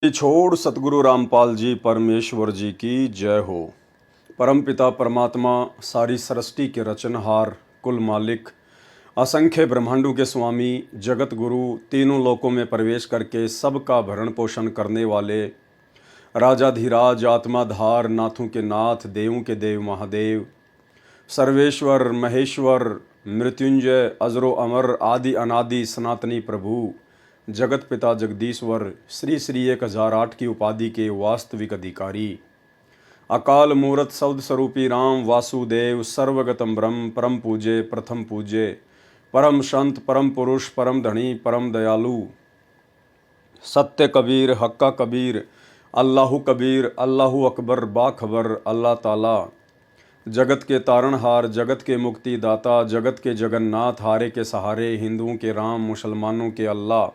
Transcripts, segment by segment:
छोड़ सतगुरु रामपाल जी परमेश्वर जी की जय हो। परमपिता परमात्मा सारी सृष्टि के रचनहार, कुल मालिक, असंख्य ब्रह्मांडों के स्वामी, जगत गुरु, तीनों लोकों में प्रवेश करके सबका भरण पोषण करने वाले राजाधिराज, आत्माधार, नाथों के नाथ, देवों के देव महादेव, सर्वेश्वर महेश्वर, मृत्युंजय, अजरो अमर, आदि अनादि सनातनी प्रभु, जगत पिता जगदीश्वर, श्री श्री 1008 की उपाधि के वास्तविक अधिकारी, अकाल मूर्त शब्द स्वरूपी राम वासुदेव, सर्वगतम ब्रह्म, परम पूज्य, प्रथम पूज्य, परम संत, परम पुरुष, परम धनी, परम दयालु, सत्य कबीर, हक्का कबीर, अल्लाहु कबीर, अल्लाहु अकबर, बाखबर, अल्लाह ताला, जगत के तारणहार, जगत के मुक्ति दाता, जगत के जगन्नाथ, हारे के सहारे, हिंदुओं के राम, मुसलमानों के अल्लाह,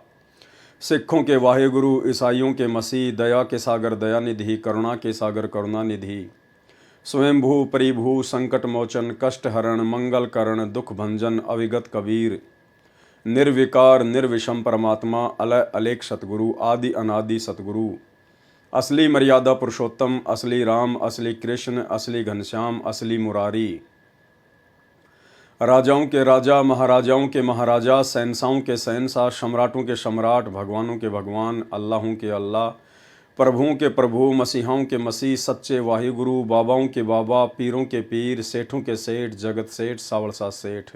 सिखों के वाहेगुरु, ईसाइयों के मसीह, दया के सागर दया निधि, करुणा के सागर करुणा निधि, स्वयंभू परिभू, संकट मोचन, कष्ट हरण, मंगल करण, दुख भंजन, अविगत कबीर, निर्विकार निर्विषम परमात्मा, अलय अलेख सतगुरु, आदि अनादि सतगुरु, असली मर्यादा पुरुषोत्तम, असली राम, असली कृष्ण, असली घनश्याम, असली मुरारी, राजाओं के राजा, महाराजाओं के महाराजा, शहंशाहों के शहंशाह, सम्राटों के सम्राट, भगवानों के भगवान, अल्लाहों के अल्लाह, प्रभुओं के प्रभु, मसीहाओं के मसीह, सच्चे वाहिगुरु, बाबाओं के बाबा, पीरों के पीर, सेठों के सेठ, जगत सेठ, सावरसा सेठ,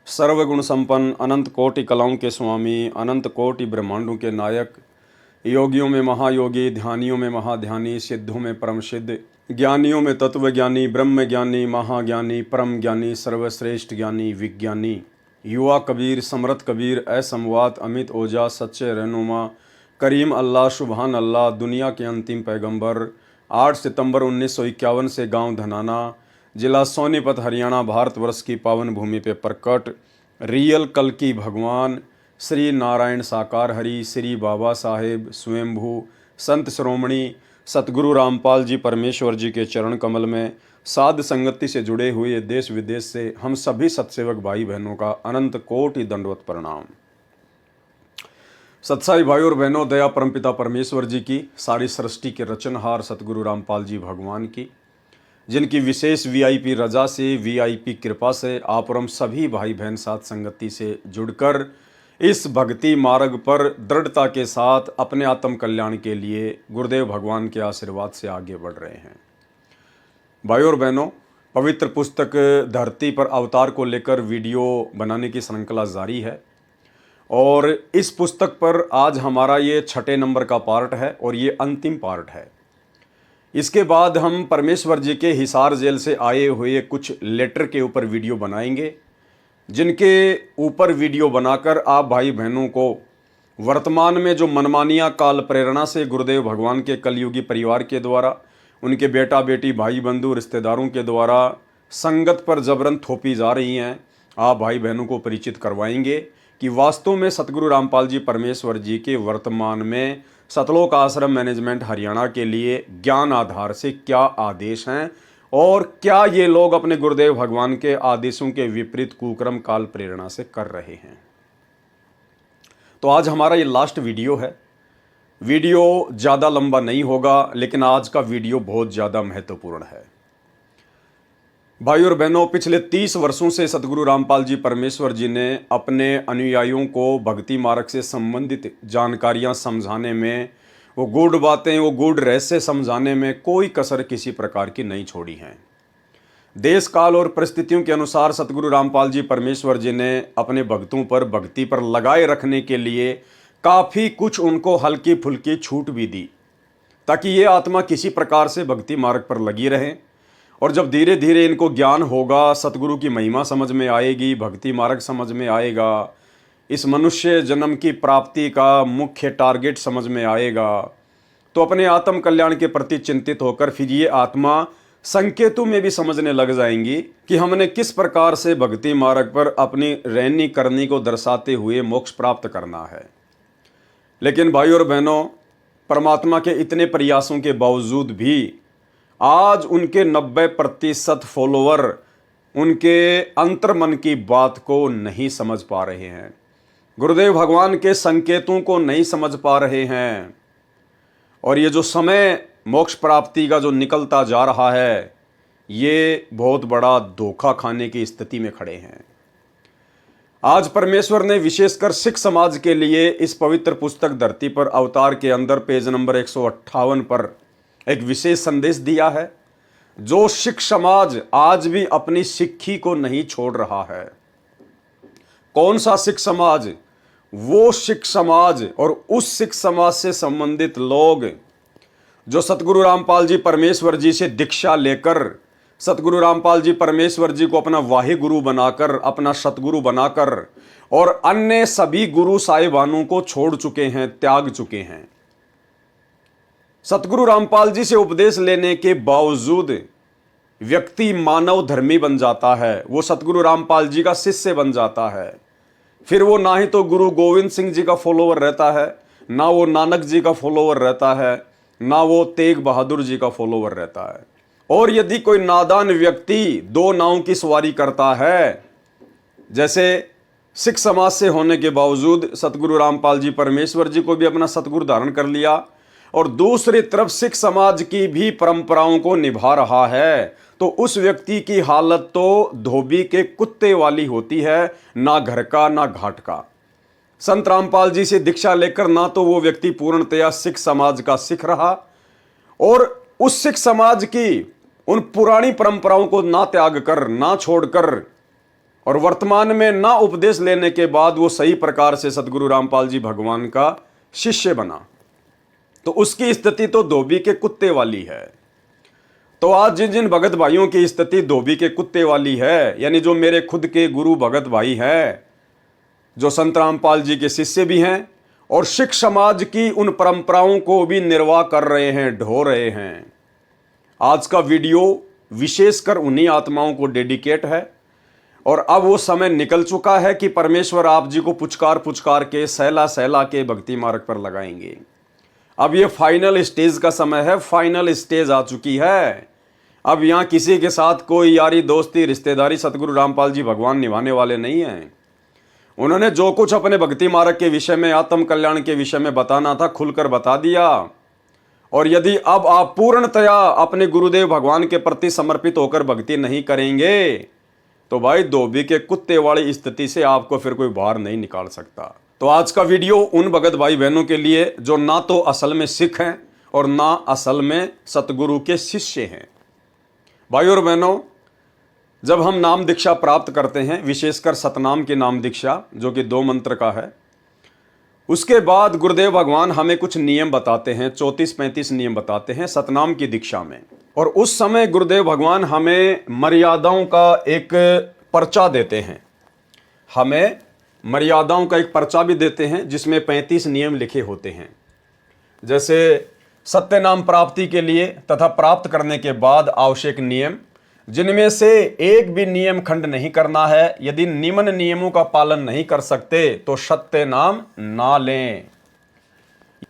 सर्वगुण संपन्न, अनंत कोटि कलाओं के स्वामी, अनंत कोटि ब्रह्मांडों के नायक, योगियों में महायोगी, ध्यानियों में महाध्यानी, सिद्धों में परम सिद्ध, ज्ञानियों में तत्वज्ञानी, ब्रह्म ज्ञानी, महाज्ञानी, परम ज्ञानी, सर्वश्रेष्ठ ज्ञानी, विज्ञानी, युवा कबीर, समरथ कबीर, असमवात, अमित ओजा, सच्चे रहनुमा, करीम अल्लाह, सुबहान अल्लाह, दुनिया के अंतिम पैगंबर, 8 सितंबर 1951 से गांव धनाना, जिला सोनीपत, हरियाणा, भारतवर्ष की पावन भूमि पे प्रकट रियल कल की भगवान श्री नारायण साकार हरि, श्री बाबा साहेब स्वयंभू संत श्रोमणी सतगुरु रामपाल जी परमेश्वर जी के चरण कमल में साध संगति से जुड़े हुए देश विदेश से हम सभी सत्सेवक भाई बहनों का अनंत कोटि दंडवत प्रणाम। सत्साई भाई और बहनों, दया परमपिता परमेश्वर जी की, सारी सृष्टि के रचनहार सतगुरु रामपाल जी भगवान की, जिनकी विशेष वीआईपी रजा से, वीआईपी कृपा से आप और हम सभी भाई बहन साथ संगति से जुड़कर इस भक्ति मार्ग पर दृढ़ता के साथ अपने आत्म कल्याण के लिए गुरुदेव भगवान के आशीर्वाद से आगे बढ़ रहे हैं। भाई और बहनों, पवित्र पुस्तक धरती पर अवतार को लेकर वीडियो बनाने की श्रृंखला जारी है और इस पुस्तक पर आज हमारा ये 6 नंबर का पार्ट है और ये अंतिम पार्ट है। इसके बाद हम परमेश्वर जी के हिसार जेल से आए हुए कुछ लेटर के ऊपर वीडियो बनाएंगे, जिनके ऊपर वीडियो बनाकर आप भाई बहनों को वर्तमान में जो मनमानियाँ काल प्रेरणा से गुरुदेव भगवान के कलयुगी परिवार के द्वारा, उनके बेटा बेटी, भाई बंधु, रिश्तेदारों के द्वारा संगत पर जबरन थोपी जा रही हैं, आप भाई बहनों को परिचित करवाएंगे कि वास्तव में सतगुरु रामपाल जी परमेश्वर जी के वर्तमान में सतलोक आश्रम मैनेजमेंट हरियाणा के लिए ज्ञान आधार से क्या आदेश हैं और क्या ये लोग अपने गुरुदेव भगवान के आदेशों के विपरीत कुक्रम काल प्रेरणा से कर रहे हैं। तो आज हमारा ये लास्ट वीडियो है। वीडियो ज़्यादा लंबा नहीं होगा, लेकिन आज का वीडियो बहुत ज़्यादा महत्वपूर्ण है। भाई और बहनों, पिछले 30 वर्षों से सतगुरु रामपाल जी परमेश्वर जी ने अपने अनुयायियों को भक्ति मार्ग से संबंधित जानकारियां समझाने में, वो गूढ़ बातें, वो गूढ़ रहस्य समझाने में कोई कसर किसी प्रकार की नहीं छोड़ी हैं। देश काल और परिस्थितियों के अनुसार सतगुरु रामपाल जी परमेश्वर जी ने अपने भक्तों पर भक्ति पर लगाए रखने के लिए काफ़ी कुछ उनको हल्की फुल्की छूट भी दी, ताकि ये आत्मा किसी प्रकार से भक्ति मार्ग पर लगी रहे। और जब धीरे धीरे इनको ज्ञान होगा, सतगुरु की महिमा समझ में आएगी, भक्ति मार्ग समझ में आएगा, इस मनुष्य जन्म की प्राप्ति का मुख्य टारगेट समझ में आएगा, तो अपने आत्म कल्याण के प्रति चिंतित होकर फिर ये आत्मा संकेतों में भी समझने लग जाएंगी कि हमने किस प्रकार से भक्ति मार्ग पर अपनी रहनी करनी को दर्शाते हुए मोक्ष प्राप्त करना है। लेकिन भाई और बहनों, परमात्मा के इतने प्रयासों के बावजूद भी आज उनके 90% फॉलोवर उनके अंतर्मन की बात को नहीं समझ पा रहे हैं, गुरुदेव भगवान के संकेतों को नहीं समझ पा रहे हैं। और ये जो समय मोक्ष प्राप्ति का जो निकलता जा रहा है, ये बहुत बड़ा धोखा खाने की स्थिति में खड़े हैं। आज परमेश्वर ने विशेषकर सिख समाज के लिए इस पवित्र पुस्तक धरती पर अवतार के अंदर पेज नंबर 158 पर एक विशेष संदेश दिया है, जो सिख समाज आज भी अपनी सिक्खी को नहीं छोड़ रहा है। कौन सा सिख समाज? वो सिख समाज और उस सिख समाज से संबंधित लोग जो सतगुरु रामपाल जी परमेश्वर जी से दीक्षा लेकर सतगुरु रामपाल जी परमेश्वर जी को अपना वाहे गुरु बनाकर, अपना सतगुरु बनाकर और अन्य सभी गुरु साहिबानों को छोड़ चुके हैं, त्याग चुके हैं। सतगुरु रामपाल जी से उपदेश लेने के बावजूद व्यक्ति मानव धर्मी बन जाता है, वो सतगुरु रामपाल जी का शिष्य बन जाता है। फिर वो ना ही तो गुरु गोविंद सिंह जी का फॉलोवर रहता है, ना वो नानक जी का फॉलोवर रहता है, ना वो तेग बहादुर जी का फॉलोवर रहता है। और यदि कोई नादान व्यक्ति दो नावों की सवारी करता है, जैसे सिख समाज से होने के बावजूद सतगुरु रामपाल जी परमेश्वर जी को भी अपना सतगुरु धारण कर लिया और दूसरी तरफ सिख समाज की भी परंपराओं को निभा रहा है, तो उस व्यक्ति की हालत तो धोबी के कुत्ते वाली होती है, ना घर का ना घाट का। संत रामपाल जी से दीक्षा लेकर ना तो वो व्यक्ति पूर्णतया सिख समाज का सिख रहा और उस सिख समाज की उन पुरानी परंपराओं को ना त्याग कर, ना छोड़कर और वर्तमान में ना उपदेश लेने के बाद वो सही प्रकार से सतगुरु रामपाल जी भगवान का शिष्य बना, तो उसकी स्थिति तो धोबी के कुत्ते वाली है। तो आज जिन जिन भगत भाइयों की स्थिति धोबी के कुत्ते वाली है, यानी जो मेरे खुद के गुरु भगत भाई हैं, जो संत रामपाल जी के शिष्य भी हैं और सिख समाज की उन परंपराओं को भी निर्वाह कर रहे हैं, ढो रहे हैं, आज का वीडियो विशेषकर उन्हीं आत्माओं को डेडिकेट है। और अब वो समय निकल चुका है कि परमेश्वर आप जी को पुचकार पुचकार के सहला सहला के भक्ति मार्ग पर लगाएंगे। अब ये फाइनल स्टेज का समय है, फाइनल स्टेज आ चुकी है। अब यहाँ किसी के साथ कोई यारी दोस्ती रिश्तेदारी सतगुरु रामपाल जी भगवान निभाने वाले नहीं हैं। उन्होंने जो कुछ अपने भक्ति मार्ग के विषय में, आत्म कल्याण के विषय में बताना था, खुलकर बता दिया। और यदि अब आप पूर्णतया अपने गुरुदेव भगवान के प्रति समर्पित होकर भक्ति नहीं करेंगे, तो भाई धोबी के कुत्ते वाली स्थिति से आपको फिर कोई बाहर नहीं निकाल सकता। तो आज का वीडियो उन भगत भाई बहनों के लिए जो ना तो असल में सिख हैं और ना असल में सतगुरु के शिष्य हैं। भाई और बहनों, जब हम नाम दीक्षा प्राप्त करते हैं, विशेषकर सतनाम की नाम दीक्षा जो कि 2 मंत्र का है, उसके बाद गुरुदेव भगवान हमें कुछ नियम बताते हैं, 34-35 नियम बताते हैं सतनाम की दीक्षा में। और उस समय गुरुदेव भगवान हमें मर्यादाओं का एक पर्चा देते हैं, हमें मर्यादाओं का एक पर्चा भी देते हैं जिसमें 35 नियम लिखे होते हैं। जैसे सत्य नाम प्राप्ति के लिए तथा प्राप्त करने के बाद आवश्यक नियम, जिनमें से एक भी नियम खंड नहीं करना है। यदि निम्न नियमों का पालन नहीं कर सकते तो सत्य नाम ना लें।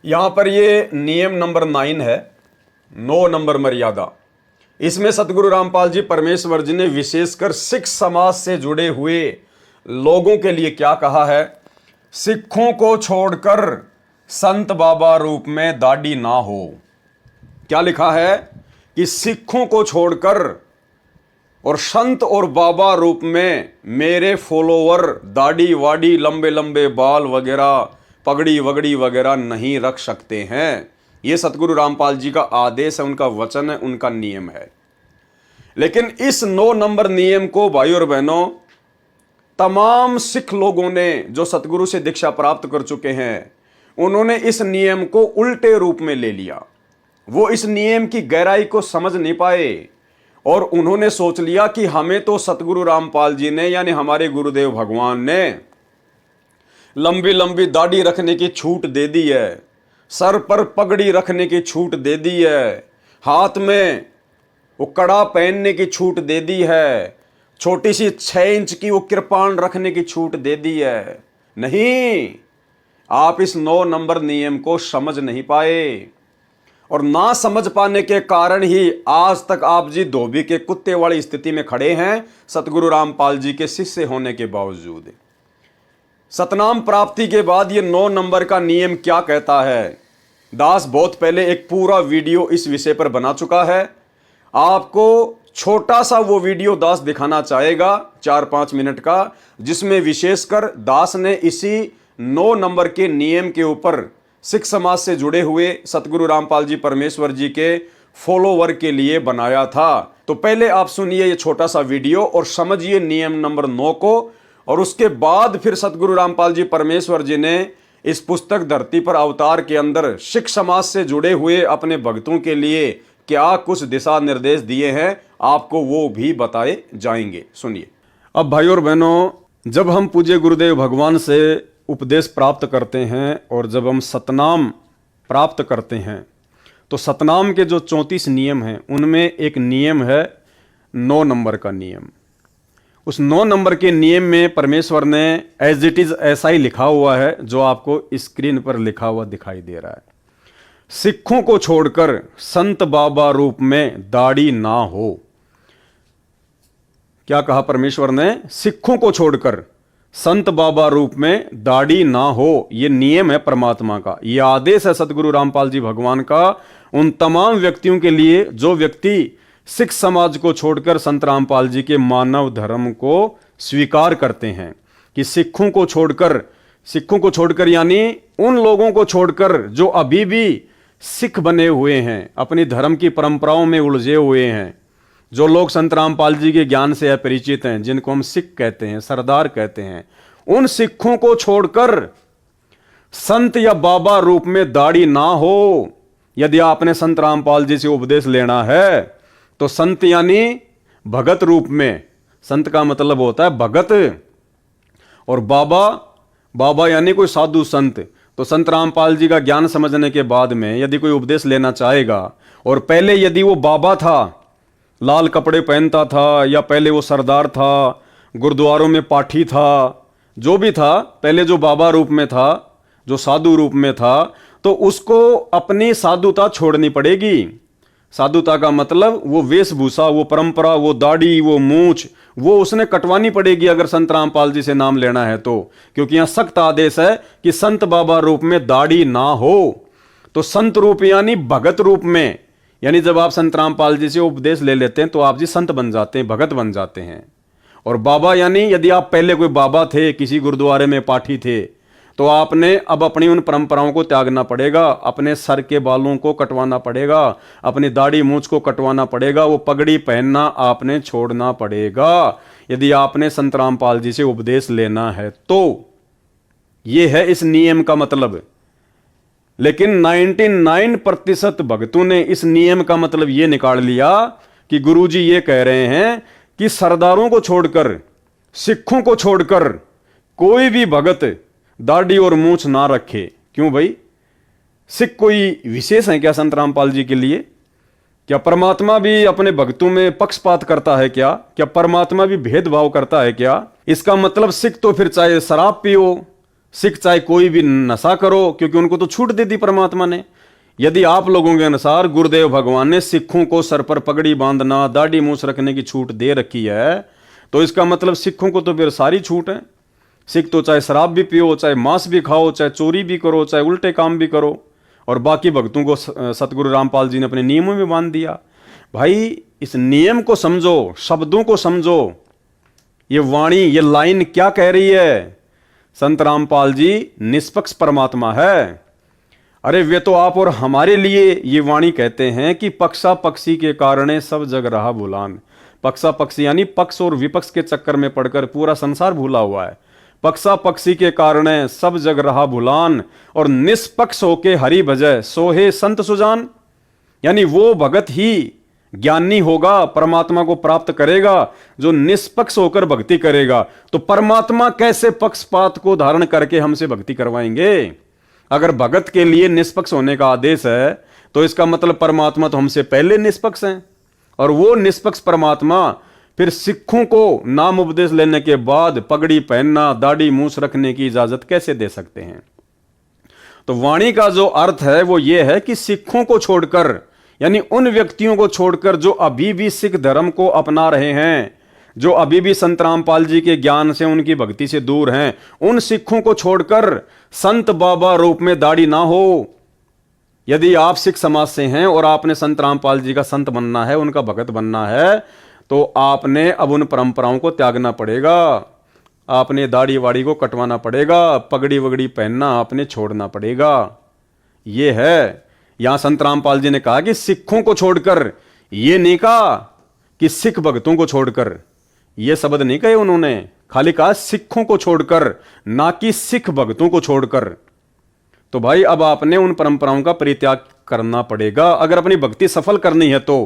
यहां पर ये नियम नंबर 9 है, 9 नंबर मर्यादा। इसमें सतगुरु रामपाल जी परमेश्वर जी ने विशेषकर सिख समाज से जुड़े हुए लोगों के लिए क्या कहा है? सिखों को छोड़कर संत बाबा रूप में दाढ़ी ना हो। क्या लिखा है कि सिखों को छोड़कर और संत और बाबा रूप में मेरे फॉलोवर दाढ़ी वाड़ी, लंबे लंबे बाल वगैरह, पगड़ी वगड़ी वगैरह नहीं रख सकते हैं। ये सतगुरु रामपाल जी का आदेश है, उनका वचन है, उनका नियम है। लेकिन इस 9 नंबर नियम को भाई और बहनों, तमाम सिख लोगों ने जो सतगुरु से दीक्षा प्राप्त कर चुके हैं, उन्होंने इस नियम को उल्टे रूप में ले लिया। वो इस नियम की गहराई को समझ नहीं पाए और उन्होंने सोच लिया कि हमें तो सतगुरु रामपाल जी ने, यानी हमारे गुरुदेव भगवान ने, लंबी लंबी दाढ़ी रखने की छूट दे दी है, सर पर पगड़ी रखने की छूट दे दी है, हाथ में वो कड़ा पहनने की छूट दे दी है, छोटी सी 6 इंच की वो कृपाण रखने की छूट दे दी है। नहीं, आप इस 9 नंबर नियम को समझ नहीं पाए और ना समझ पाने के कारण ही आज तक आप जी धोबी के कुत्ते वाली स्थिति में खड़े हैं, सतगुरु रामपाल जी के शिष्य होने के बावजूद। सतनाम प्राप्ति के बाद ये 9 नंबर का नियम क्या कहता है दास बहुत पहले एक पूरा वीडियो इस विषय पर बना चुका है। आपको छोटा सा वो वीडियो दास दिखाना चाहेगा 4-5 मिनट का, जिसमें विशेषकर दास ने इसी 9 नंबर के नियम के ऊपर सिख समाज से जुड़े हुए सतगुरु रामपाल जी परमेश्वर जी के फॉलोवर के लिए बनाया था। तो पहले आप सुनिए ये छोटा सा वीडियो और समझिए नियम नंबर 9 को, और उसके बाद फिर सतगुरु रामपाल जी परमेश्वर जी ने इस पुस्तक धरती पर अवतार के अंदर सिख समाज से जुड़े हुए अपने भक्तों के लिए क्या कुछ दिशा निर्देश दिए हैं, आपको वो भी बताए जाएंगे। सुनिए। अब भाई और बहनों, जब हम पूज्य गुरुदेव भगवान से उपदेश प्राप्त करते हैं और जब हम सतनाम प्राप्त करते हैं, तो सतनाम के जो 34 नियम हैं उनमें एक नियम है 9 नंबर का नियम। उस 9 नंबर के नियम में परमेश्वर ने एज इट इज ऐसा ही लिखा हुआ है जो आपको स्क्रीन पर लिखा हुआ दिखाई दे रहा है। सिखों को छोड़कर संत बाबा रूप में दाढ़ी ना हो। क्या कहा परमेश्वर ने? सिखों को छोड़कर संत बाबा रूप में दाढ़ी ना हो। यह नियम है परमात्मा का, यह आदेश है सतगुरु रामपाल जी भगवान का उन तमाम व्यक्तियों के लिए जो व्यक्ति सिख समाज को छोड़कर संत रामपाल जी के मानव धर्म को स्वीकार करते हैं। कि सिखों को छोड़कर यानी उन लोगों को छोड़कर जो अभी भी सिख बने हुए हैं, अपनी धर्म की परंपराओं में उलझे हुए हैं, जो लोग संत रामपाल जी के ज्ञान से अपरिचित हैं, जिनको हम सिख कहते हैं, सरदार कहते हैं, उन सिखों को छोड़कर संत या बाबा रूप में दाढ़ी ना हो। यदि आपने संत रामपाल जी से उपदेश लेना है तो संत यानी भगत रूप में, संत का मतलब होता है भगत, और बाबा यानी कोई साधु संत। तो संत रामपाल जी का ज्ञान समझने के बाद में यदि कोई उपदेश लेना चाहेगा और पहले यदि वो बाबा था, लाल कपड़े पहनता था, या पहले वो सरदार था, गुरुद्वारों में पाठी था, जो भी था, पहले जो बाबा रूप में था, जो साधु रूप में था, तो उसको अपनी साधुता छोड़नी पड़ेगी। साधुता का मतलब वो वेशभूषा, वो परंपरा, वो दाढ़ी, वो मूछ, वो उसने कटवानी पड़ेगी अगर संत रामपाल जी से नाम लेना है तो। क्योंकि यहां सख्त आदेश है कि संत बाबा रूप में दाढ़ी ना हो। तो संत रूप यानी भगत रूप में, यानी जब आप संत रामपाल जी से उपदेश ले लेते हैं तो आप जी संत बन जाते हैं, भगत बन जाते हैं। और बाबा यानी यदि आप पहले कोई बाबा थे, किसी गुरुद्वारे में पाठी थे, तो आपने अब अपनी उन परंपराओं को त्यागना पड़ेगा, अपने सर के बालों को कटवाना पड़ेगा, अपनी दाढ़ी मूंछ को कटवाना पड़ेगा, वो पगड़ी पहनना आपने छोड़ना पड़ेगा यदि आपने संत रामपाल जी से उपदेश लेना है तो। ये है इस नियम का मतलब। लेकिन 99% भक्तों ने इस नियम का मतलब ये निकाल लिया कि गुरुजी ये कह रहे हैं कि सरदारों को छोड़कर, सिखों को छोड़कर कोई भी भगत दाढ़ी और मूछ ना रखे। क्यों भाई? सिख कोई विशेष है क्या संत रामपाल जी के लिए? क्या परमात्मा भी अपने भक्तों में पक्षपात करता है क्या? क्या परमात्मा भी भेदभाव करता है क्या? इसका मतलब सिख तो फिर चाहे शराब पियो, सिख चाहे कोई भी नशा करो, क्योंकि उनको तो छूट दे दी परमात्मा ने। यदि आप लोगों के अनुसार गुरुदेव भगवान ने सिखों को सर पर पगड़ी बांधना, दाढ़ी मूछ रखने की छूट दे रखी है, तो इसका मतलब सिखों को तो फिर सारी छूट है। सिख तो चाहे शराब भी पियो, चाहे मांस भी खाओ, चाहे चोरी भी करो, चाहे उल्टे काम भी करो, और बाकी भक्तों को सतगुरु रामपाल जी ने अपने नियमों में बांध दिया। भाई इस नियम को समझो, शब्दों को समझो, ये वाणी, ये लाइन क्या कह रही है? संत रामपाल जी निष्पक्ष परमात्मा है। अरे वे तो आप और हमारे लिए ये वाणी कहते हैं कि पक्षा पक्षी के कारण सब जग रहा भूलान। पक्षा पक्षी यानी पक्ष और विपक्ष के चक्कर में पड़कर पूरा संसार भूला हुआ है। पक्षा पक्षी के कारण सब जग रहा भूलान, और निष्पक्ष होके हरि भजय सोहे संत सुजान। यानी वो भगत ही ज्ञानी होगा, परमात्मा को प्राप्त करेगा जो निष्पक्ष होकर भक्ति करेगा। तो परमात्मा कैसे पक्षपात को धारण करके हमसे भक्ति करवाएंगे? अगर भगत के लिए निष्पक्ष होने का आदेश है तो इसका मतलब परमात्मा तो हमसे पहले निष्पक्ष हैं, और वो निष्पक्ष परमात्मा फिर सिखों को नाम उपदेश लेने के बाद पगड़ी पहनना, दाढ़ी मूछ रखने की इजाजत कैसे दे सकते हैं? तो वाणी का जो अर्थ है वो ये है कि सिखों को छोड़कर, यानी उन व्यक्तियों को छोड़कर जो अभी भी सिख धर्म को अपना रहे हैं, जो अभी भी संत रामपाल जी के ज्ञान से, उनकी भक्ति से दूर हैं, उन सिखों को छोड़कर संत बाबा रूप में दाढ़ी ना हो। यदि आप सिख समाज से हैं और आपने संत रामपाल जी का संत बनना है, उनका भगत बनना है, तो आपने अब उन परंपराओं को त्यागना पड़ेगा। आपने दाढ़ी वाड़ी को कटवाना पड़ेगा, पगड़ी वगड़ी पहनना आपने छोड़ना पड़ेगा। ये है, यहां संत रामपाल जी ने कहा कि सिखों को छोड़कर, ये नहीं कहा कि सिख भक्तों को छोड़कर, ये शब्द नहीं कहे उन्होंने, खाली कहा सिखों को छोड़कर, ना कि सिख भक्तों को छोड़कर। तो भाई अब आपने उन परंपराओं का परित्याग करना पड़ेगा अगर अपनी भक्ति सफल करनी है। तो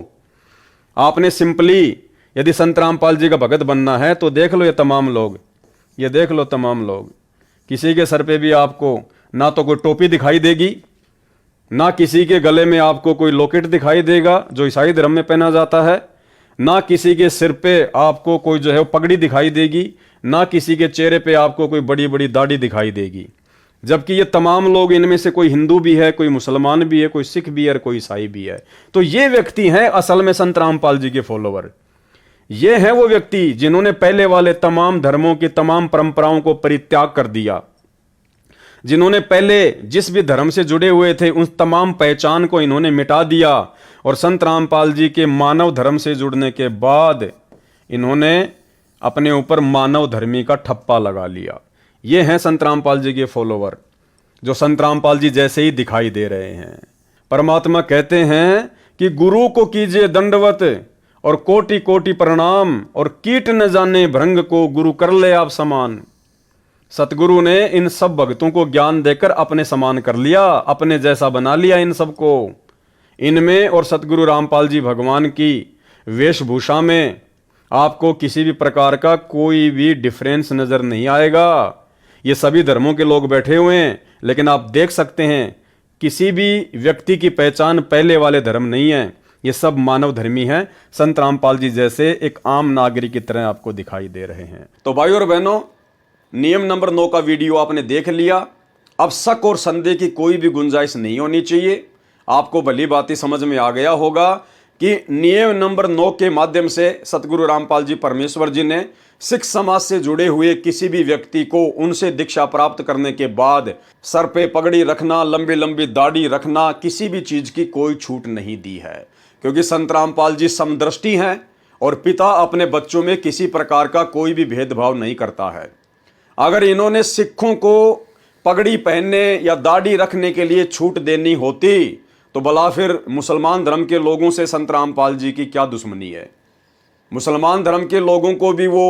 आपने सिंपली यदि संत रामपाल जी का भगत बनना है तो देख लो ये तमाम लोग, ये देख लो तमाम लोग, किसी के सर पे भी आपको ना तो कोई टोपी दिखाई देगी, ना किसी के गले में आपको कोई लॉकेट दिखाई देगा जो ईसाई धर्म में पहना जाता है, ना किसी के सिर पे आपको कोई जो है वो पगड़ी दिखाई देगी, ना किसी के चेहरे पे आपको कोई बड़ी बड़ी दाढ़ी दिखाई देगी। जबकि ये तमाम लोग, इनमें से कोई हिंदू भी है, कोई मुसलमान भी है, कोई सिख भी है और कोई ईसाई भी है। तो ये व्यक्ति हैं असल में संत रामपाल जी के फॉलोवर। ये हैं वो व्यक्ति जिन्होंने पहले वाले तमाम धर्मों की तमाम परंपराओं को परित्याग कर दिया, जिन्होंने पहले जिस भी धर्म से जुड़े हुए थे उन तमाम पहचान को इन्होंने मिटा दिया और संत रामपाल जी के मानव धर्म से जुड़ने के बाद इन्होंने अपने ऊपर मानव धर्मी का ठप्पा लगा लिया। ये हैं संत रामपाल जी के फॉलोवर, जो संत रामपाल जी जैसे ही दिखाई दे रहे हैं। परमात्मा कहते हैं कि गुरु को कीजिए दंडवत और कोटि कोटि प्रणाम, और कीट न जाने भृंग को गुरु कर ले आप समान। सतगुरु ने इन सब भक्तों को ज्ञान देकर अपने समान कर लिया, अपने जैसा बना लिया इन सबको। इनमें और सतगुरु रामपाल जी भगवान की वेशभूषा में आपको किसी भी प्रकार का कोई भी डिफरेंस नजर नहीं आएगा। ये सभी धर्मों के लोग बैठे हुए हैं, लेकिन आप देख सकते हैं किसी भी व्यक्ति की पहचान पहले वाले धर्म नहीं है, ये सब मानव धर्मी हैं। संत रामपाल जी जैसे एक आम नागरिक की तरह आपको दिखाई दे रहे हैं। तो भाइयों और बहनों, नियम नंबर 9 का वीडियो आपने देख लिया। अब शक और संदेह की कोई भी गुंजाइश नहीं होनी चाहिए। आपको भली बात समझ में आ गया होगा कि नियम नंबर 9 के माध्यम से सतगुरु रामपाल जी परमेश्वर जी ने सिख समाज से जुड़े हुए किसी भी व्यक्ति को उनसे दीक्षा प्राप्त करने के बाद सर पे पगड़ी रखना, लंबी लंबी दाढ़ी रखना, किसी भी चीज की कोई छूट नहीं दी है, क्योंकि संत रामपाल जी समदृष्टि हैं और पिता अपने बच्चों में किसी प्रकार का कोई भी भेदभाव नहीं करता है। अगर इन्होंने सिखों को पगड़ी पहनने या दाढ़ी रखने के लिए छूट देनी होती तो भला फिर मुसलमान धर्म के लोगों से संत रामपाल जी की क्या दुश्मनी है। मुसलमान धर्म के लोगों को भी वो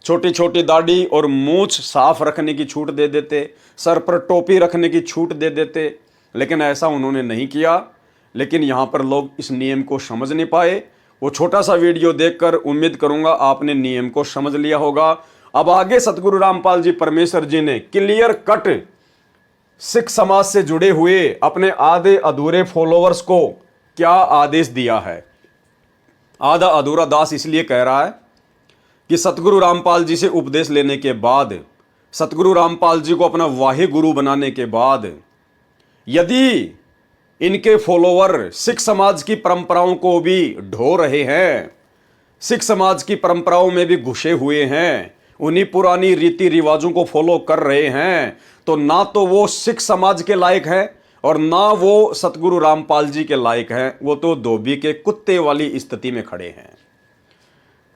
छोटी छोटी दाढ़ी और मूछ साफ रखने की छूट दे देते, सर पर टोपी रखने की छूट दे देते, लेकिन ऐसा उन्होंने नहीं किया। लेकिन यहाँ पर लोग इस नियम को समझ नहीं पाए। वो छोटा सा वीडियो देखकर उम्मीद करूंगा आपने नियम को समझ लिया होगा। अब आगे सतगुरु रामपाल जी परमेश्वर जी ने क्लियर कट सिख समाज से जुड़े हुए अपने आधे अधूरे फॉलोअर्स को क्या आदेश दिया है। आधा अधूरा दास इसलिए कह रहा है कि सतगुरु रामपाल जी से उपदेश लेने के बाद, सतगुरु रामपाल जी को अपना वाहे गुरु बनाने के बाद, यदि इनके फॉलोअर सिख समाज की परंपराओं को भी ढो रहे हैं, सिख समाज की परंपराओं में भी घुसे हुए हैं, उन्हीं पुरानी रीति रिवाजों को फॉलो कर रहे हैं, तो ना तो वो सिख समाज के लायक है और ना वो सतगुरु रामपाल जी के लायक हैं। वो तो धोबी के कुत्ते वाली स्थिति में खड़े हैं।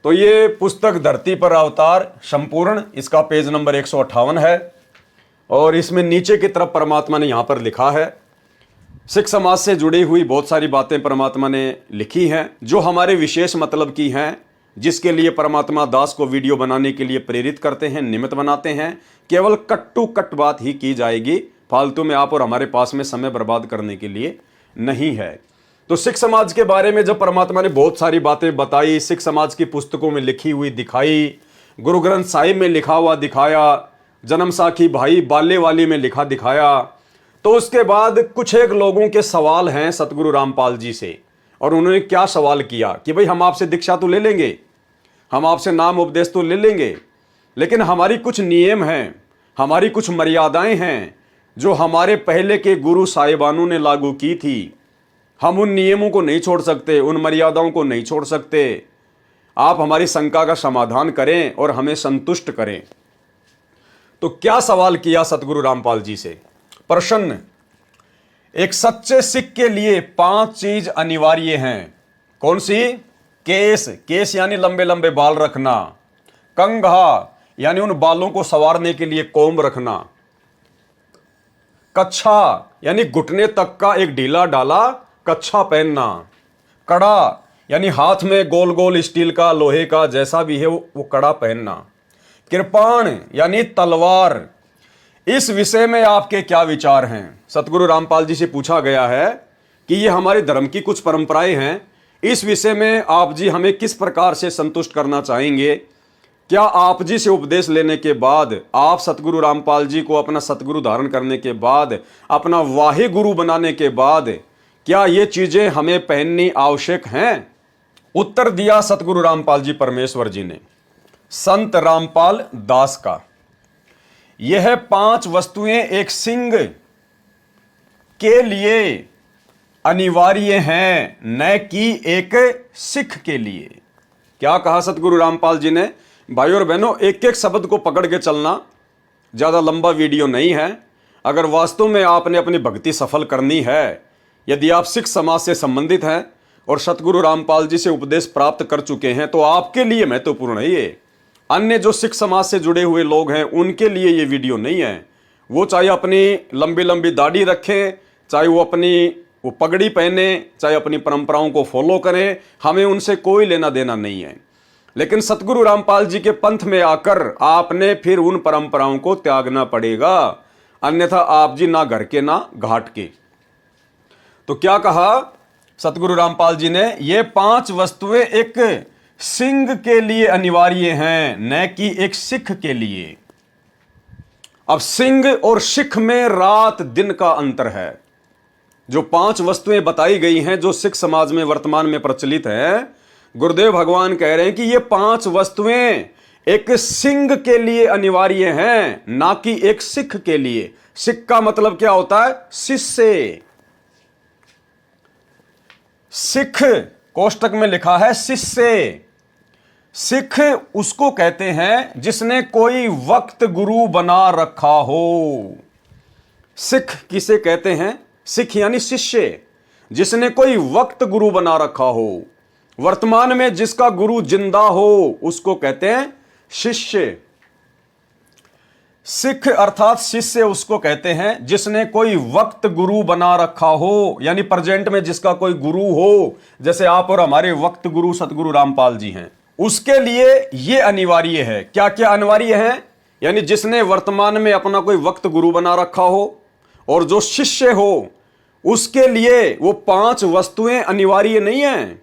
तो ये पुस्तक धरती पर अवतार संपूर्ण, इसका पेज नंबर 158 है और इसमें नीचे की तरफ परमात्मा ने यहां पर लिखा है, सिख समाज से जुड़ी हुई बहुत सारी बातें परमात्मा ने लिखी हैं जो हमारे विशेष मतलब की हैं, जिसके लिए परमात्मा दास को वीडियो बनाने के लिए प्रेरित करते हैं, निमित्त बनाते हैं। केवल कट टू कट बात ही की जाएगी, फालतू में आप और हमारे पास में समय बर्बाद करने के लिए नहीं है। तो सिख समाज के बारे में जब परमात्मा ने बहुत सारी बातें बताई, सिख समाज की पुस्तकों में लिखी हुई दिखाई, गुरु ग्रंथ साहिब में लिखा हुआ दिखाया, जन्म साखी भाई बाले वाली में लिखा दिखाया, तो उसके बाद कुछ एक लोगों के सवाल हैं सतगुरु रामपाल जी से। और उन्होंने क्या सवाल किया कि भाई हम आपसे दीक्षा तो ले लेंगे, हम आपसे नाम उपदेश तो ले लेंगे, लेकिन हमारी कुछ नियम हैं, हमारी कुछ मर्यादाएं हैं जो हमारे पहले के गुरु साहिबानों ने लागू की थी। हम उन नियमों को नहीं छोड़ सकते, उन मर्यादाओं को नहीं छोड़ सकते। आप हमारी शंका का समाधान करें और हमें संतुष्ट करें। तो क्या सवाल किया सतगुरु रामपाल जी से? प्रश्न, एक सच्चे सिख के लिए 5 चीज अनिवार्य हैं। कौन सी? केस, केस यानी लंबे लंबे बाल रखना। कंघा यानी उन बालों को संवारने के लिए कोम्ब रखना। कच्छा यानी घुटने तक का एक ढीला ढाला कच्छा पहनना। कड़ा यानी हाथ में गोल गोल स्टील का, लोहे का, जैसा भी है वो कड़ा पहनना। कृपाण यानी तलवार। इस विषय में आपके क्या विचार हैं? सतगुरु रामपाल जी से पूछा गया है कि ये हमारे धर्म की कुछ परंपराएं हैं, इस विषय में आप जी हमें किस प्रकार से संतुष्ट करना चाहेंगे? क्या आप जी से उपदेश लेने के बाद, आप सतगुरु रामपाल जी को अपना सतगुरु धारण करने के बाद, अपना वाहे गुरु बनाने के बाद, क्या ये चीजें हमें पहननी आवश्यक हैं? उत्तर दिया सतगुरु रामपाल जी परमेश्वर जी ने संत रामपाल दास का, यह 5 वस्तुएं एक सिंह के लिए अनिवार्य हैं, न कि एक सिख के लिए। क्या कहा सतगुरु रामपाल जी ने? भाई और बहनों, एक एक शब्द को पकड़ के चलना, ज़्यादा लंबा वीडियो नहीं है। अगर वास्तव में आपने अपनी भक्ति सफल करनी है, यदि आप सिख समाज से संबंधित हैं और सतगुरु रामपाल जी से उपदेश प्राप्त कर चुके हैं, तो आपके लिए महत्वपूर्ण है ये। अन्य जो सिख समाज से जुड़े हुए लोग हैं, उनके लिए ये वीडियो नहीं है। वो चाहे अपनी लंबी लंबी दाढ़ी रखें, चाहे वो पगड़ी पहने, चाहे अपनी परंपराओं को फॉलो करें, हमें उनसे कोई लेना देना नहीं है। लेकिन सतगुरु रामपाल जी के पंथ में आकर आपने फिर उन परंपराओं को त्यागना पड़ेगा, अन्यथा आप जी ना घर के ना घाट के। तो क्या कहा सतगुरु रामपाल जी ने? ये 5 वस्तुएं एक सिंह के लिए अनिवार्य हैं, न कि एक सिख के लिए। अब सिंह और सिख में रात दिन का अंतर है। जो 5 वस्तुएं बताई गई हैं, जो सिख समाज में वर्तमान में प्रचलित है, गुरुदेव भगवान कह रहे हैं कि ये 5 वस्तुएं एक सिंह के लिए अनिवार्य हैं, ना कि एक सिख के लिए। सिख का मतलब क्या होता है? शिष्य। सिख कोष्टक में लिखा है शिष्य। सिख उसको कहते हैं जिसने कोई वक्त गुरु बना रखा हो। सिख किसे कहते हैं? सिख यानी शिष्य, जिसने कोई वक्त गुरु बना रखा हो। वर्तमान में जिसका गुरु जिंदा हो उसको कहते हैं शिष्य। सिख अर्थात शिष्य उसको कहते हैं जिसने कोई वक्त गुरु बना रखा हो, यानी प्रेजेंट में जिसका कोई गुरु हो, जैसे आप और हमारे वक्त गुरु सतगुरु रामपाल जी हैं। उसके लिए यह अनिवार्य है। क्या क्या अनिवार्य है? यानी जिसने वर्तमान में अपना कोई वक्त गुरु बना रखा हो, और जो शिष्य हो उसके लिए वो 5 वस्तुएं अनिवार्य नहीं है।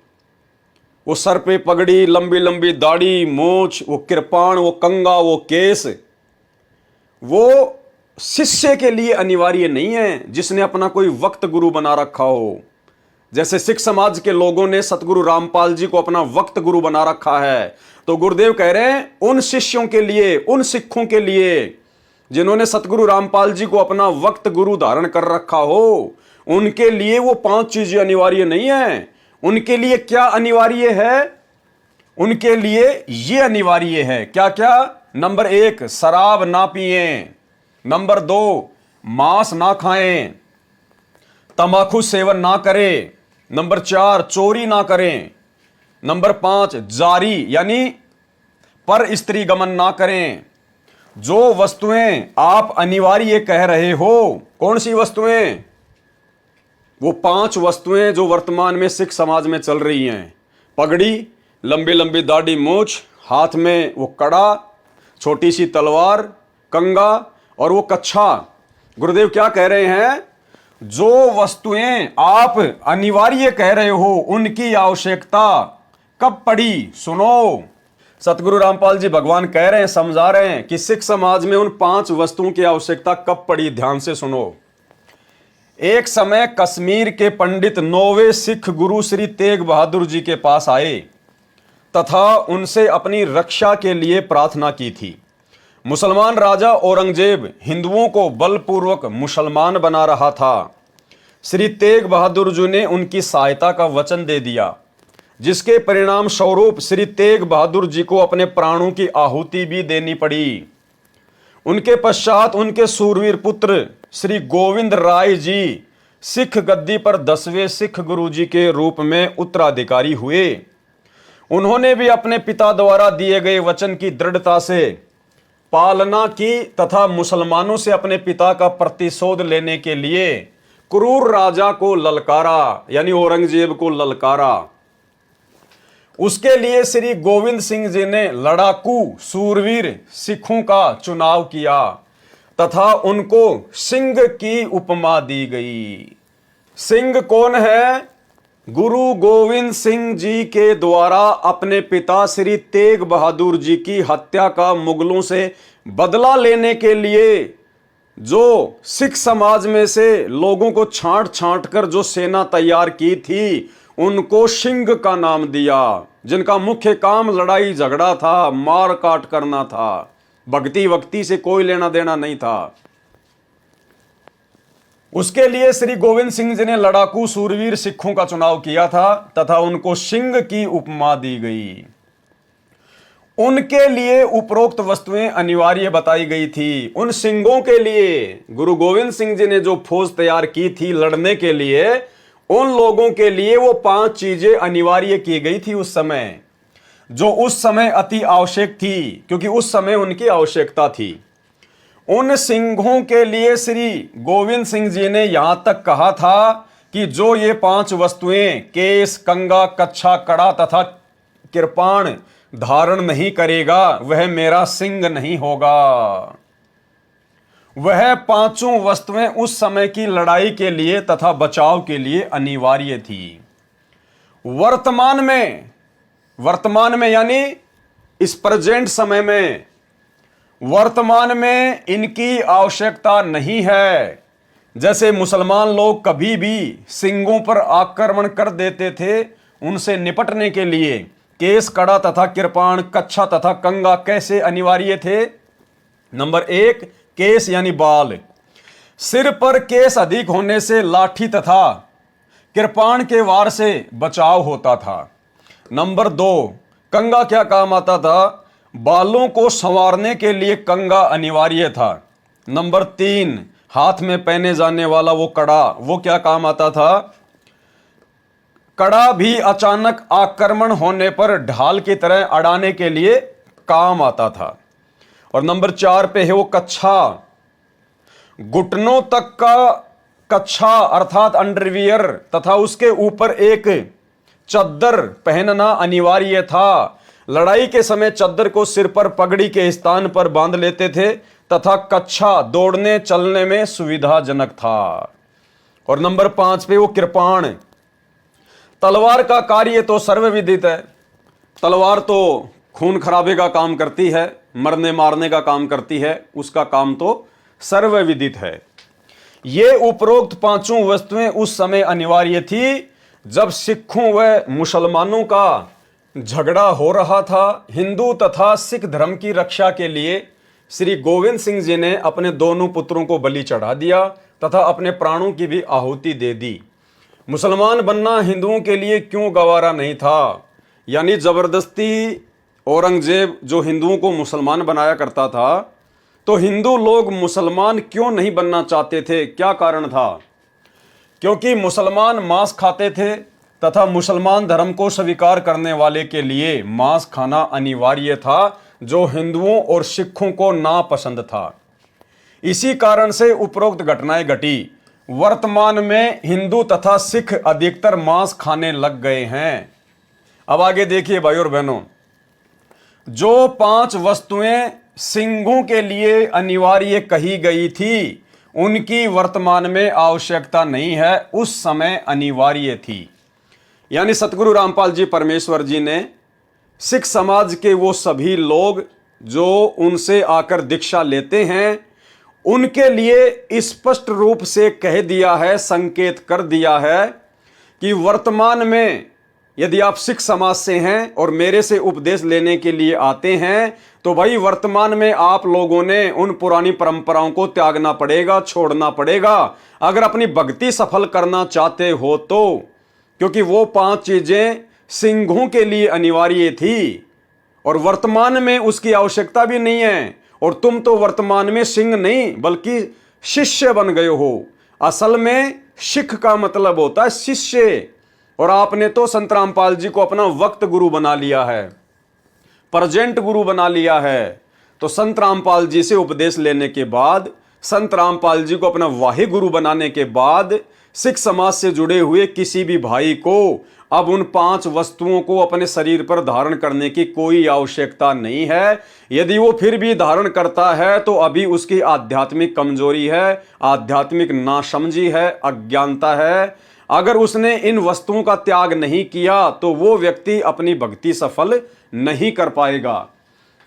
वो सर पे पगड़ी, लंबी लंबी दाढ़ी, मूछ, वो कृपाण, वो कंगा, वो केस, वो शिष्य के लिए अनिवार्य नहीं है जिसने अपना कोई वक्त गुरु बना रखा हो। जैसे सिख समाज के लोगों ने सतगुरु रामपाल जी को अपना वक्त गुरु बना रखा है, तो गुरुदेव कह रहे हैं उन शिष्यों के लिए, उन सिखों के लिए जिन्होंने सतगुरु रामपाल जी को अपना वक्त गुरु धारण कर रखा हो, उनके लिए वो 5 चीजें अनिवार्य नहीं है। उनके लिए क्या अनिवार्य है? उनके लिए ये अनिवार्य है। क्या क्या? नंबर 1, शराब ना पिए। नंबर 2, मांस ना खाएं, तंबाकू सेवन ना करें। नंबर 4, चोरी ना करें। नंबर 5, जारी यानी पर स्त्री गमन ना करें। जो वस्तुएं आप अनिवार्य कह रहे हो, कौन सी वस्तुएं? वो 5 वस्तुएं जो वर्तमान में सिख समाज में चल रही हैं। पगड़ी, लंबी लंबी दाढ़ी मूछ, हाथ में वो कड़ा, छोटी सी तलवार, कंगा और वो कच्छा। गुरुदेव क्या कह रहे हैं? जो वस्तुएं आप अनिवार्य कह रहे हो, उनकी आवश्यकता कब पड़ी? सुनो, सतगुरु रामपाल जी भगवान कह रहे हैं, समझा रहे हैं कि सिख समाज में उन 5 वस्तुओं की आवश्यकता कब पड़ी। ध्यान से सुनो। एक समय कश्मीर के पंडित 9वें सिख गुरु श्री तेग बहादुर जी के पास आए तथा उनसे अपनी रक्षा के लिए प्रार्थना की थी। मुसलमान राजा औरंगजेब हिंदुओं को बलपूर्वक मुसलमान बना रहा था। श्री तेग बहादुर जी ने उनकी सहायता का वचन दे दिया, जिसके परिणाम स्वरूप श्री तेग बहादुर जी को अपने प्राणों की आहुति भी देनी पड़ी। उनके पश्चात उनके सूरवीर पुत्र श्री गोविंद राय जी सिख गद्दी पर 10वें सिख गुरुजी के रूप में उत्तराधिकारी हुए। उन्होंने भी अपने पिता द्वारा दिए गए वचन की दृढ़ता से पालना की तथा मुसलमानों से अपने पिता का प्रतिशोध लेने के लिए क्रूर राजा को ललकारा, यानी औरंगजेब को ललकारा। उसके लिए श्री गोविंद सिंह जी ने लड़ाकू सूरवीर सिखों का चुनाव किया तथा उनको सिंह की उपमा दी गई। सिंह कौन है? गुरु गोविंद सिंह जी के द्वारा अपने पिता श्री तेग बहादुर जी की हत्या का मुगलों से बदला लेने के लिए जो सिख समाज में से लोगों को छांट छांट कर जो सेना तैयार की थी, उनको सिंह का नाम दिया, जिनका मुख्य काम लड़ाई झगड़ा था, मार काट करना था, भक्ति वक्ति से कोई लेना देना नहीं था। उसके लिए श्री गोविंद सिंह जी ने लड़ाकू सूरवीर सिखों का चुनाव किया था तथा उनको सिंह की उपमा दी गई। उनके लिए उपरोक्त वस्तुएं अनिवार्य बताई गई थी। उन सिंहों के लिए गुरु गोविंद सिंह जी ने जो फौज तैयार की थी लड़ने के लिए, उन लोगों के लिए वो 5 चीजें अनिवार्य की गई थी उस समय, जो उस समय अति आवश्यक थी, क्योंकि उस समय उनकी आवश्यकता थी। उन सिंहों के लिए श्री गोविंद सिंह जी ने यहां तक कहा था कि जो ये 5 वस्तुएं केस, कंगा, कच्छा, कड़ा तथा कृपाण धारण नहीं करेगा, वह मेरा सिंह नहीं होगा। वह 5 वस्तुएं उस समय की लड़ाई के लिए तथा बचाव के लिए अनिवार्य थी। वर्तमान में यानी इस प्रेजेंट समय में, वर्तमान में इनकी आवश्यकता नहीं है। जैसे मुसलमान लोग कभी भी सिंहों पर आक्रमण कर देते थे, उनसे निपटने के लिए केस, कड़ा तथा कृपाण, कच्छा तथा कंगा कैसे अनिवार्य थे? नंबर 1, केस यानी बाल। सिर पर केस अधिक होने से लाठी तथा कृपाण के वार से बचाव होता था। नंबर 2, कंगा क्या काम आता था? बालों को संवारने के लिए कंगा अनिवार्य था। नंबर 3, हाथ में पहने जाने वाला वो कड़ा, वो क्या काम आता था? कड़ा भी अचानक आक्रमण होने पर ढाल की तरह अड़ाने के लिए काम आता था। और नंबर 4 पे है वो कच्छा, घुटनों तक का कच्छा अर्थात अंडरवियर तथा उसके ऊपर एक चद्दर पहनना अनिवार्य था। लड़ाई के समय चद्दर को सिर पर पगड़ी के स्थान पर बांध लेते थे तथा कच्छा दौड़ने चलने में सुविधाजनक था। और नंबर 5 पे वो कृपाण, तलवार का कार्य तो सर्वविदित है। तलवार तो खून खराबे का काम करती है, मरने मारने का काम करती है, उसका काम तो सर्वविदित है। ये उपरोक्त 5 वस्तुएं उस समय अनिवार्य थी जब सिखों व मुसलमानों का झगड़ा हो रहा था। हिंदू तथा सिख धर्म की रक्षा के लिए श्री गोविंद सिंह जी ने अपने दोनों पुत्रों को बलि चढ़ा दिया तथा अपने प्राणों की भी आहुति दे दी। मुसलमान बनना हिंदुओं के लिए क्यों गवारा नहीं था? यानी जबरदस्ती औरंगजेब जो हिंदुओं को मुसलमान बनाया करता था, तो हिंदू लोग मुसलमान क्यों नहीं बनना चाहते थे? क्या कारण था? क्योंकि मुसलमान मांस खाते थे तथा मुसलमान धर्म को स्वीकार करने वाले के लिए मांस खाना अनिवार्य था, जो हिंदुओं और सिखों को नापसंद था। इसी कारण से उपरोक्त घटनाएं घटी। वर्तमान में हिंदू तथा सिख अधिकतर मांस खाने लग गए हैं। अब आगे देखिए भाई और बहनों, जो 5 वस्तुएं सिंहों के लिए अनिवार्य कही गई थी, उनकी वर्तमान में आवश्यकता नहीं है, उस समय अनिवार्य थी। यानी सतगुरु रामपाल जी परमेश्वर जी ने सिख समाज के वो सभी लोग जो उनसे आकर दीक्षा लेते हैं, उनके लिए स्पष्ट रूप से कह दिया है, संकेत कर दिया है कि वर्तमान में यदि आप सिख समाज से हैं और मेरे से उपदेश लेने के लिए आते हैं, तो भाई वर्तमान में आप लोगों ने उन पुरानी परंपराओं को त्यागना पड़ेगा, छोड़ना पड़ेगा, अगर अपनी भक्ति सफल करना चाहते हो तो। क्योंकि वो 5 चीजें सिंहों के लिए अनिवार्य थी और वर्तमान में उसकी आवश्यकता भी नहीं है। और तुम तो वर्तमान में सिंह नहीं बल्कि शिष्य बन गए हो। असल में सिख का मतलब होता है शिष्य, और आपने तो संत रामपाल जी को अपना वक्त गुरु बना लिया है, प्रेजेंट गुरु बना लिया है। तो संत रामपाल जी से उपदेश लेने के बाद, संत रामपाल जी को अपना वाही गुरु बनाने के बाद, सिख समाज से जुड़े हुए किसी भी भाई को अब उन 5 वस्तुओं को अपने शरीर पर धारण करने की कोई आवश्यकता नहीं है। यदि वो फिर भी धारण करता है तो अभी उसकी आध्यात्मिक कमजोरी है, आध्यात्मिक नासमझी है, अज्ञानता है। अगर उसने इन वस्तुओं का त्याग नहीं किया तो वो व्यक्ति अपनी भक्ति सफल नहीं कर पाएगा।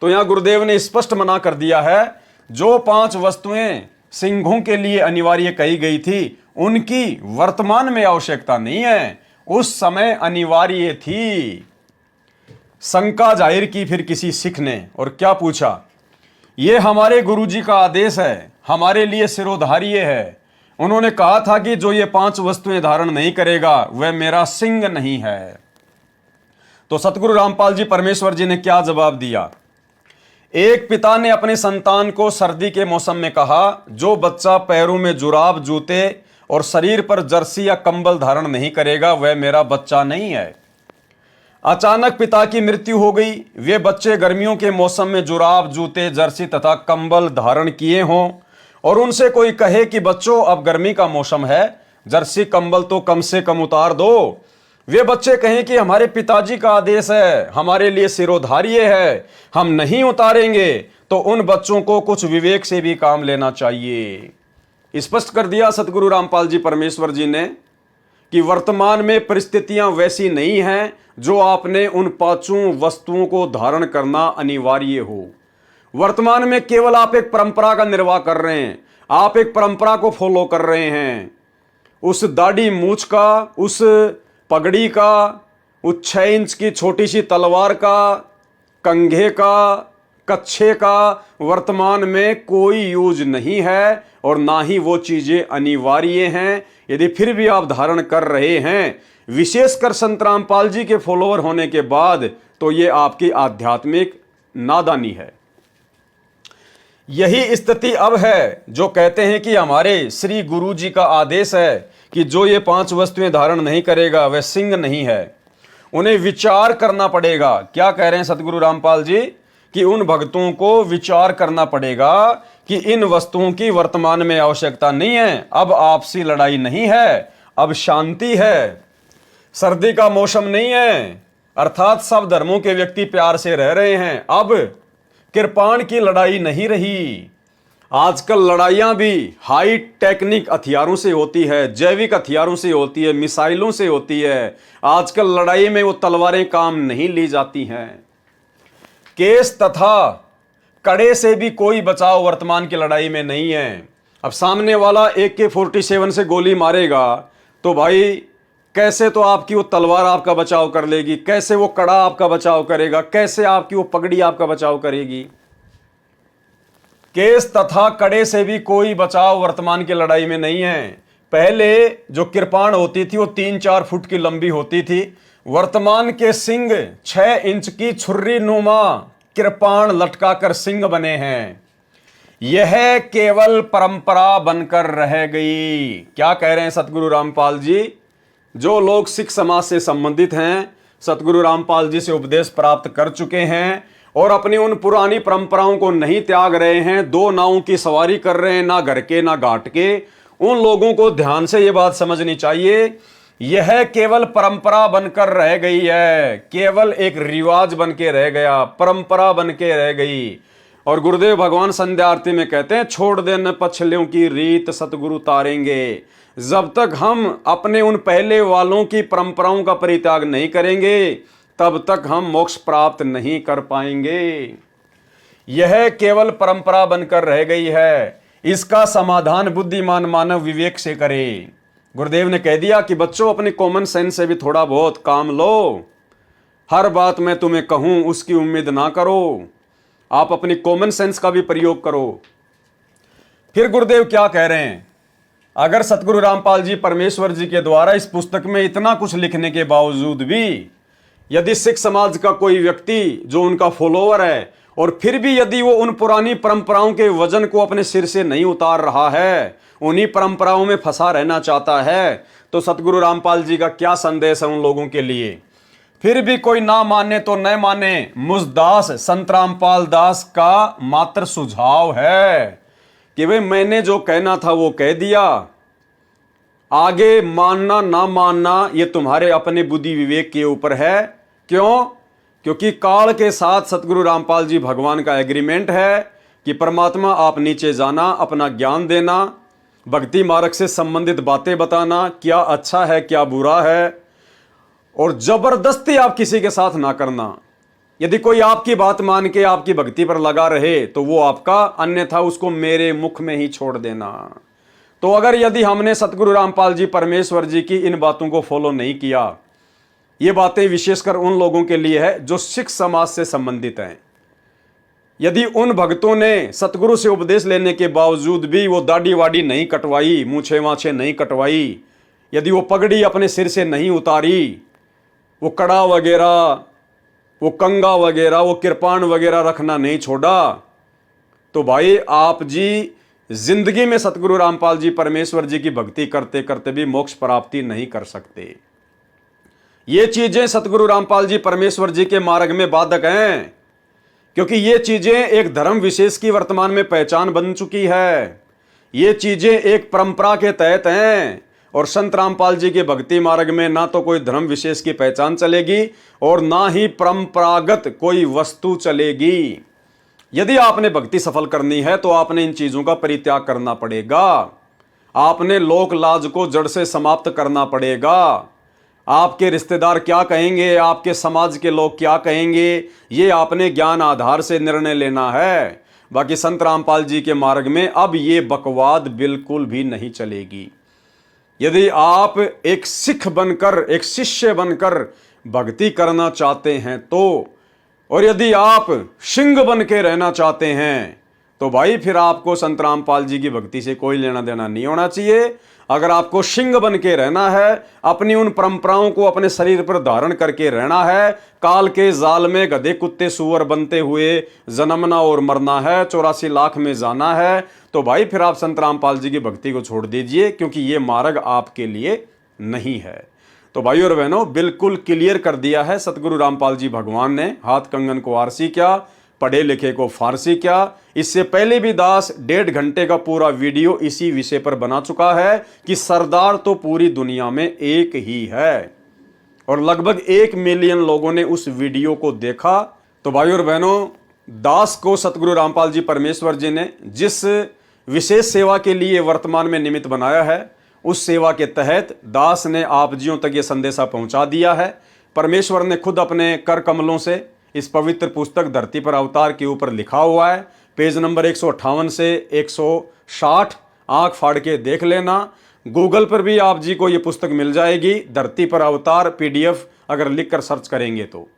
तो यहां गुरुदेव ने स्पष्ट मना कर दिया है, जो 5 वस्तुएं सिंहों के लिए अनिवार्य कही गई थी उनकी वर्तमान में आवश्यकता नहीं है, उस समय अनिवार्य थी। शंका जाहिर की फिर किसी सिख ने और क्या पूछा, ये हमारे गुरुजी का आदेश है, हमारे लिए सिरोधार्य है। उन्होंने कहा था कि जो ये 5 वस्तुएं धारण नहीं करेगा वह मेरा सिंह नहीं है। तो सतगुरु रामपाल जी परमेश्वर जी ने क्या जवाब दिया। एक पिता ने अपने संतान को सर्दी के मौसम में कहा, जो बच्चा पैरों में जुराब, जूते और शरीर पर जर्सी या कंबल धारण नहीं करेगा वह मेरा बच्चा नहीं है। अचानक पिता की मृत्यु हो गई। वे बच्चे गर्मियों के मौसम में जुराब, जूते, जर्सी तथा कंबल धारण किए हों और उनसे कोई कहे कि बच्चों अब गर्मी का मौसम है, जर्सी कंबल तो कम से कम उतार दो। वे बच्चे कहें कि हमारे पिताजी का आदेश है, हमारे लिए सिरोधार्य है, हम नहीं उतारेंगे। तो उन बच्चों को कुछ विवेक से भी काम लेना चाहिए। स्पष्ट कर दिया सतगुरु रामपाल जी परमेश्वर जी ने कि वर्तमान में परिस्थितियां वैसी नहीं हैं जो आपने उन 5 वस्तुओं को धारण करना अनिवार्य हो। वर्तमान में केवल आप एक परंपरा का निर्वाह कर रहे हैं, आप एक परंपरा को फॉलो कर रहे हैं। उस दाढ़ी मूछ का, उस पगड़ी का, उस 6 इंच की छोटी सी तलवार का, कंघे का, कच्छे का वर्तमान में कोई यूज नहीं है और ना ही वो चीजें अनिवार्य हैं। यदि फिर भी आप धारण कर रहे हैं, विशेषकर संत रामपाल जी के फॉलोअर होने के बाद, तो ये आपकी आध्यात्मिक नादानी है। यही स्थिति अब है जो कहते हैं कि हमारे श्री गुरु जी का आदेश है कि जो ये 5 वस्तुएं धारण नहीं करेगा वह सिंह नहीं है। उन्हें विचार करना पड़ेगा। क्या कह रहे हैं सतगुरु रामपाल जी कि उन भक्तों को विचार करना पड़ेगा कि इन वस्तुओं की वर्तमान में आवश्यकता नहीं है। अब आपसी लड़ाई नहीं है, अब शांति है, सर्दी का मौसम नहीं है, अर्थात सब धर्मों के व्यक्ति प्यार से रह रहे हैं। अब कृपाण की लड़ाई नहीं रही। आजकल लड़ाइयां भी हाई टेक्निक हथियारों से होती है, जैविक हथियारों से होती है, मिसाइलों से होती है। आजकल लड़ाई में वो तलवारें काम नहीं ली जाती हैं। केस तथा कड़े से भी कोई बचाव वर्तमान की लड़ाई में नहीं है। अब सामने वाला AK-47 से गोली मारेगा तो भाई कैसे तो आपकी वो तलवार आपका बचाव कर लेगी, कैसे वो कड़ा आपका बचाव करेगा, कैसे आपकी वो पगड़ी आपका बचाव करेगी। केस तथा कड़े से भी कोई बचाव वर्तमान की लड़ाई में नहीं है। पहले जो कृपाण होती थी वो 3-4 फुट की लंबी होती थी। वर्तमान के सिंह 6 इंच की छुर्री नुमा कृपाण लटकाकर सिंह बने हैं। यह केवल परंपरा बनकर रह गई। क्या कह रहे हैं सतगुरु रामपाल जी? जो लोग सिख समाज से संबंधित हैं, सतगुरु रामपाल जी से उपदेश प्राप्त कर चुके हैं और अपनी उन पुरानी परंपराओं को नहीं त्याग रहे हैं, 2 नावों की सवारी कर रहे हैं, ना घर के ना घाट के, उन लोगों को ध्यान से ये बात समझनी चाहिए। यह केवल परंपरा बनकर रह गई है, केवल एक रिवाज बन के रह गया, परंपरा बन के रह गई। और गुरुदेव भगवान संध्या आरती में कहते हैं, छोड़ देना पछलियों की रीत सतगुरु तारेंगे। जब तक हम अपने उन पहले वालों की परंपराओं का परित्याग नहीं करेंगे तब तक हम मोक्ष प्राप्त नहीं कर पाएंगे। यह केवल परंपरा बनकर रह गई है। इसका समाधान बुद्धिमान मानव विवेक से करे। गुरुदेव ने कह दिया कि बच्चों अपनी कॉमन सेंस से भी थोड़ा बहुत काम लो। हर बात मैं तुम्हें कहूं उसकी उम्मीद ना करो, आप अपनी कॉमन सेंस का भी प्रयोग करो। फिर गुरुदेव क्या कह रहे हैं? अगर सतगुरु रामपाल जी परमेश्वर जी के द्वारा इस पुस्तक में इतना कुछ लिखने के बावजूद भी यदि सिख समाज का कोई व्यक्ति जो उनका फॉलोअर है और फिर भी यदि वो उन पुरानी परंपराओं के वजन को अपने सिर से नहीं उतार रहा है, उन्हीं परंपराओं में फंसा रहना चाहता है, तो सतगुरु रामपाल जी का क्या संदेश है उन लोगों के लिए। फिर भी कोई ना माने तो न माने, मुझदास संत रामपाल दास का मात्र सुझाव है कि भाई मैंने जो कहना था वो कह दिया, आगे मानना ना मानना ये तुम्हारे अपने बुद्धि विवेक के ऊपर है। क्यों? क्योंकि काल के साथ सतगुरु रामपाल जी भगवान का एग्रीमेंट है कि परमात्मा आप नीचे जाना, अपना ज्ञान देना, भक्ति मार्ग से संबंधित बातें बताना, क्या अच्छा है क्या बुरा है, और जबरदस्ती आप किसी के साथ ना करना। यदि कोई आपकी बात मान के आपकी भक्ति पर लगा रहे तो वो आपका, अन्यथा उसको मेरे मुख में ही छोड़ देना। तो अगर यदि हमने सतगुरु रामपाल जी परमेश्वर जी की इन बातों को फॉलो नहीं किया, ये बातें विशेषकर उन लोगों के लिए है जो सिख समाज से संबंधित हैं। यदि उन भक्तों ने सतगुरु से उपदेश लेने के बावजूद भी वो दाढ़ी वाड़ी नहीं कटवाई, मूछे वाछे नहीं कटवाई, यदि वो पगड़ी अपने सिर से नहीं उतारी, वो कड़ा वगैरह, वो कंगा वगैरह, वो कृपाण वगैरह रखना नहीं छोड़ा, तो भाई आप जी जिंदगी में सतगुरु रामपाल जी परमेश्वर जी की भक्ति करते करते भी मोक्ष प्राप्ति नहीं कर सकते। ये चीजें सतगुरु रामपाल जी परमेश्वर जी के मार्ग में बाधक हैं, क्योंकि ये चीजें एक धर्म विशेष की वर्तमान में पहचान बन चुकी है। ये चीजें एक परंपरा के तहत हैं, और संत रामपाल जी के भक्ति मार्ग में ना तो कोई धर्म विशेष की पहचान चलेगी और ना ही परंपरागत कोई वस्तु चलेगी। यदि आपने भक्ति सफल करनी है तो आपने इन चीजों का परित्याग करना पड़ेगा। आपने लोक लाज को जड़ से समाप्त करना पड़ेगा। आपके रिश्तेदार क्या कहेंगे, आपके समाज के लोग क्या कहेंगे, ये आपने ज्ञान आधार से निर्णय लेना है। बाकी संत रामपाल जी के मार्ग में अब ये बकवाद बिल्कुल भी नहीं चलेगी। यदि आप एक सिख बनकर, एक शिष्य बनकर भक्ति करना चाहते हैं तो, और यदि आप सिंह बन के रहना चाहते हैं तो भाई फिर आपको संत रामपाल जी की भक्ति से कोई लेना देना नहीं होना चाहिए। अगर आपको सिंह बन के रहना है, अपनी उन परंपराओं को अपने शरीर पर धारण करके रहना है, काल के जाल में गधे कुत्ते सुअर बनते हुए जन्मना और मरना है, 84 लाख में जाना है, तो भाई फिर आप संत रामपाल जी की भक्ति को छोड़ दीजिए, क्योंकि ये मार्ग आपके लिए नहीं है। तो भाई और बहनों, बिल्कुल क्लियर कर दिया है सतगुरु रामपाल जी भगवान ने। हाथ कंगन को आरसी क्या, पढ़े लिखे को फारसी क्या। इससे पहले भी दास 1.5 घंटे का पूरा वीडियो इसी विषय पर बना चुका है कि सरदार तो पूरी दुनिया में एक ही है, और लगभग 1 मिलियन लोगों ने उस वीडियो को देखा। तो भाई और बहनों, दास को सतगुरु रामपाल जी परमेश्वर जी ने जिस विशेष सेवा के लिए वर्तमान में निमित्त बनाया है, उस सेवा के तहत दास ने आप जियों तक ये संदेशा पहुंचा दिया है। परमेश्वर ने खुद अपने कर कमलों से इस पवित्र पुस्तक धरती पर अवतार के ऊपर लिखा हुआ है। पेज नंबर 158 से 160 आंख फाड़ के देख लेना। गूगल पर भी आप जी को ये पुस्तक मिल जाएगी, धरती पर अवतार PDF अगर लिखकर सर्च करेंगे तो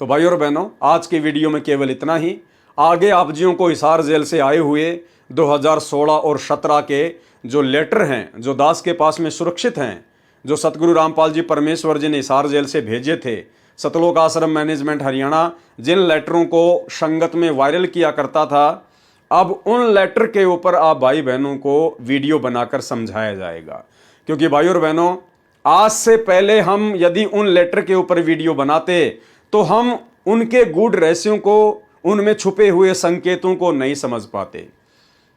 भाई और बहनों, आज के वीडियो में केवल इतना ही। आगे आप जियों को हिसार जेल से आए हुए 2016 और 17 के जो लेटर हैं, जो दास के पास में सुरक्षित हैं, जो सतगुरु रामपाल जी परमेश्वर जी ने हिसार जेल से भेजे थे, सतलोक आश्रम मैनेजमेंट हरियाणा जिन लेटरों को संगत में वायरल किया करता था, अब उन लेटर के ऊपर आप भाई बहनों को वीडियो बनाकर समझाया जाएगा। क्योंकि भाई और बहनों, आज से पहले हम यदि उन लेटर के ऊपर वीडियो बनाते तो हम उनके गूढ़ रहस्यों को, उनमें छुपे हुए संकेतों को नहीं समझ पाते।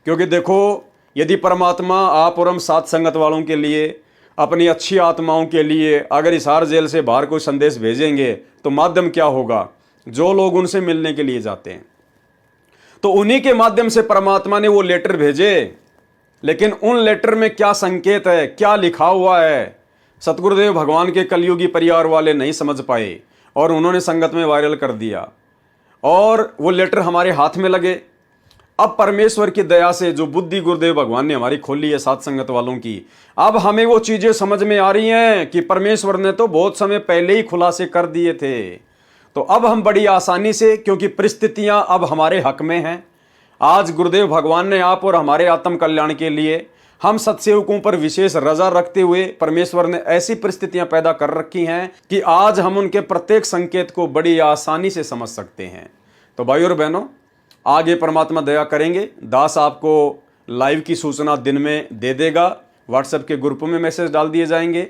क्योंकि देखो, यदि परमात्मा आप और हम साथ संगत वालों के लिए, अपनी अच्छी आत्माओं के लिए अगर हिसार जेल से बाहर कोई संदेश भेजेंगे तो माध्यम क्या होगा? जो लोग उनसे मिलने के लिए जाते हैं। तो उन्हीं के माध्यम से परमात्मा ने वो लेटर भेजे, लेकिन उन लेटर में क्या संकेत है, क्या लिखा हुआ है, सतगुरुदेव भगवान के कलयुगी परिवार वाले नहीं समझ पाए और उन्होंने संगत में वायरल कर दिया, और वो लेटर हमारे हाथ में लगे। अब परमेश्वर की दया से जो बुद्धि गुरुदेव भगवान ने हमारी खोली है साथ संगत वालों की, अब हमें वो चीजें समझ में आ रही हैं कि परमेश्वर ने तो बहुत समय पहले ही खुलासे कर दिए थे। तो अब हम बड़ी आसानी से, क्योंकि परिस्थितियां अब हमारे हक में हैं, आज गुरुदेव भगवान ने आप और हमारे आत्म कल्याण के लिए हम सत्सेवकों पर विशेष रजा रखते हुए परमेश्वर ने ऐसी परिस्थितियां पैदा कर रखी हैं कि आज हम उनके प्रत्येक संकेत को बड़ी आसानी से समझ सकते हैं। तो भाई और बहनों, आगे परमात्मा दया करेंगे, दास आपको लाइव की सूचना दिन में दे देगा। व्हाट्सएप के ग्रुप में मैसेज डाल दिए जाएंगे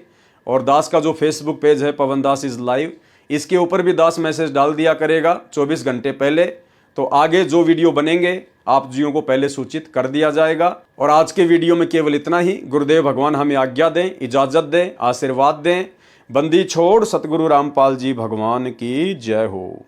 और दास का जो फेसबुक पेज है पवन दास इज़ लाइव, इसके ऊपर भी दास मैसेज डाल दिया करेगा 24 घंटे पहले। तो आगे जो वीडियो बनेंगे आप जियों को पहले सूचित कर दिया जाएगा। और आज के वीडियो में केवल इतना ही। गुरुदेव भगवान हमें आज्ञा दें, इजाज़त दें, आशीर्वाद दें। बंदी छोड़ सतगुरु रामपाल जी भगवान की जय हो।